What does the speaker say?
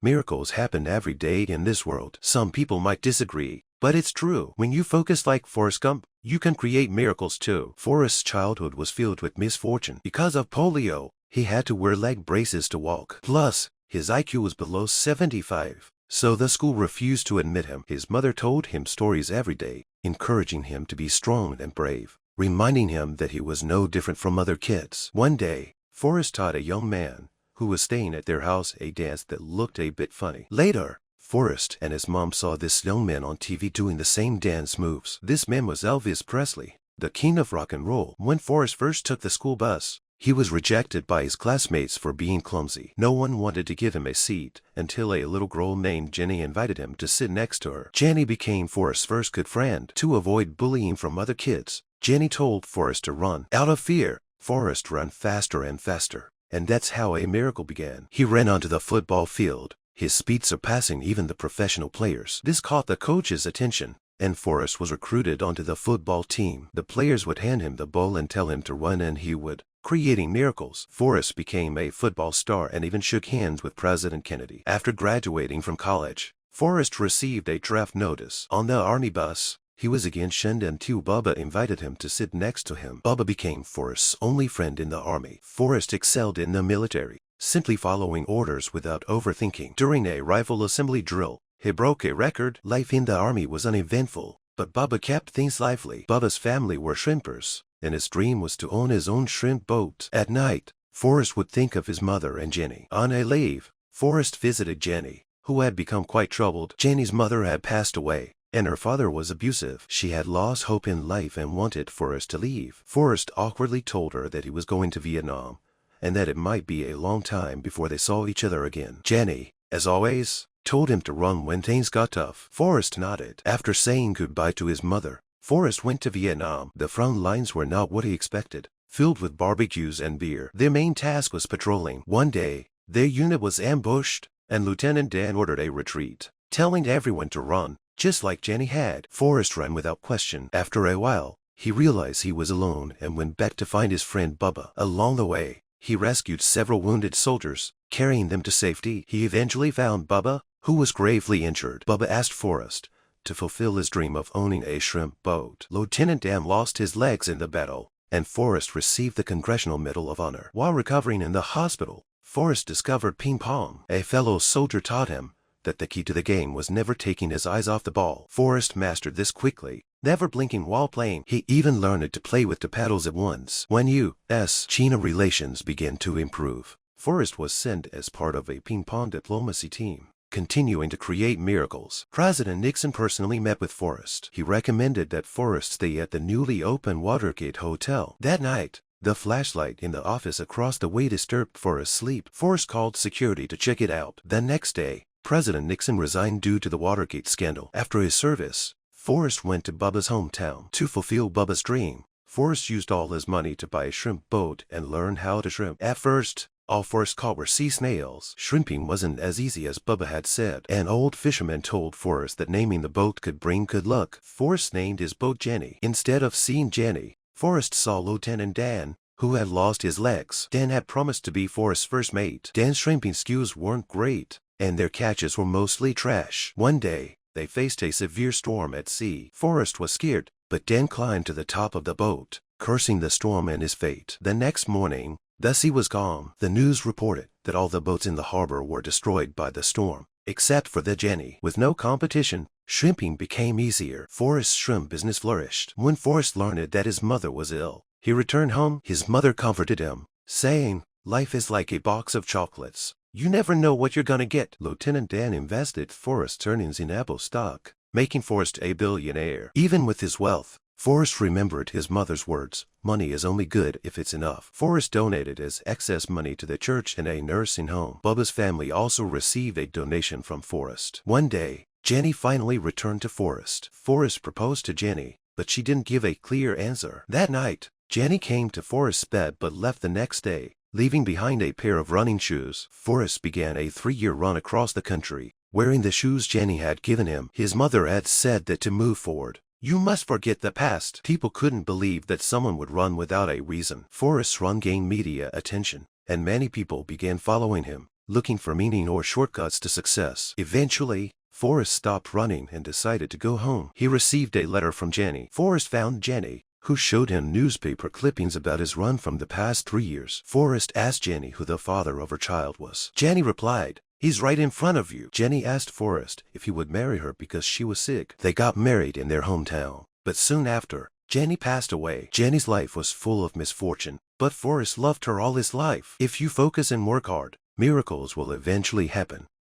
Miracles happen every day in this world. Some people might disagree, but it's true. When you focus like Forrest Gump, you can create miracles too. Forrest's childhood was filled with misfortune. Because of polio, he had to wear leg braces to walk. Plus, his IQ was below 75, so the school refused to admit him. His mother told him stories every day, encouraging him to be strong and brave, reminding him that he was no different from other kids. One day, Forrest taught a young man who was staying at their house a dance that looked a bit funny. Later, Forrest and his mom saw this young man on TV doing the same dance moves. This man was Elvis Presley, the king of rock and roll. When Forrest first took the school bus, he was rejected by his classmates for being clumsy. No one wanted to give him a seat until a little girl named Jenny invited him to sit next to her. Jenny became Forrest's first good friend. To avoid bullying from other kids, Jenny told Forrest to run. Out of fear, Forrest ran faster and faster, and that's how a miracle began. He ran onto the football field, his speed surpassing even the professional players. This caught the coach's attention, and Forrest was recruited onto the football team. The players would hand him the ball and tell him to run, and he would, creating miracles. Forrest became a football star and even shook hands with President Kennedy. After graduating from college, Forrest received a draft notice. On the army bus, he was again shunned until Bubba invited him to sit next to him. Bubba became Forrest's only friend in the army. Forrest excelled in the military, simply following orders without overthinking. During a rifle assembly drill, he broke a record. Life in the army was uneventful, but Bubba kept things lively. Bubba's family were shrimpers, and his dream was to own his own shrimp boat. At night, Forrest would think of his mother and Jenny. On a leave, Forrest visited Jenny, who had become quite troubled. Jenny's mother had passed away, and her father was abusive. She had lost hope in life and wanted Forrest to leave. Forrest awkwardly told her that he was going to Vietnam, and that it might be a long time before they saw each other again. Jenny, as always, told him to run when things got tough. Forrest nodded. After saying goodbye to his mother, Forrest went to Vietnam. The front lines were not what he expected, filled with barbecues and beer. Their main task was patrolling. One day, their unit was ambushed, and Lieutenant Dan ordered a retreat, telling everyone to run, just like Jenny had. Forrest ran without question. After a while, he realized he was alone and went back to find his friend Bubba. Along the way, he rescued several wounded soldiers, carrying them to safety. He eventually found Bubba, who was gravely injured. Bubba asked Forrest to fulfill his dream of owning a shrimp boat. Lieutenant Dan lost his legs in the battle, and Forrest received the Congressional Medal of Honor. While recovering in the hospital, Forrest discovered ping-pong. A fellow soldier taught him that the key to the game was never taking his eyes off the ball. Forrest mastered this quickly, never blinking while playing. He even learned to play with the paddles at once. When U.S.-China relations began to improve, Forrest was sent as part of a ping-pong diplomacy team, continuing to create miracles. President Nixon personally met with Forrest. He recommended that Forrest stay at the newly opened Watergate Hotel. That night, the flashlight in the office across the way disturbed Forrest's sleep. Forrest called security to check it out. The next day, President Nixon resigned due to the Watergate scandal. After his service, Forrest went to Bubba's hometown. To fulfill Bubba's dream, Forrest used all his money to buy a shrimp boat and learn how to shrimp. At first, all Forrest caught were sea snails. Shrimping wasn't as easy as Bubba had said. An old fisherman told Forrest that naming the boat could bring good luck. Forrest named his boat Jenny. Instead of seeing Jenny, Forrest saw Lieutenant Dan, who had lost his legs. Dan had promised to be Forrest's first mate. Dan's shrimping skills weren't great, and their catches were mostly trash. One day, they faced a severe storm at sea. Forrest was scared, but Dan climbed to the top of the boat, cursing the storm and his fate. The next morning, the sea was calm. The news reported that all the boats in the harbor were destroyed by the storm, except for the Jenny. With no competition, shrimping became easier. Forrest's shrimp business flourished. When Forrest learned that his mother was ill, he returned home. His mother comforted him, saying, "Life is like a box of chocolates. You never know what you're gonna get." Lieutenant Dan invested Forrest's earnings in Apple stock, making Forrest a billionaire. Even with his wealth, Forrest remembered his mother's words, "Money is only good if it's enough." Forrest donated his excess money to the church and a nursing home. Bubba's family also received a donation from Forrest. One day, Jenny finally returned to Forrest. Forrest proposed to Jenny, but she didn't give a clear answer. That night, Jenny came to Forrest's bed but left the next day, leaving behind a pair of running shoes. Forrest began a 3-year run across the country, wearing the shoes Jenny had given him. His mother had said that to move forward, you must forget the past. People couldn't believe that someone would run without a reason. Forrest's run gained media attention, and many people began following him. looking for meaning or shortcuts to success. Eventually, Forrest stopped running and decided to go home. He received a letter from Jenny. Forrest found Jenny, who showed him newspaper clippings about his run from the past 3 years. Forrest asked Jenny who the father of her child was. Jenny replied, "He's right in front of you." Jenny asked Forrest if he would marry her because she was sick. They got married in their hometown. But soon after, Jenny passed away. Jenny's life was full of misfortune, but Forrest loved her all his life. If you focus and work hard, miracles will eventually happen.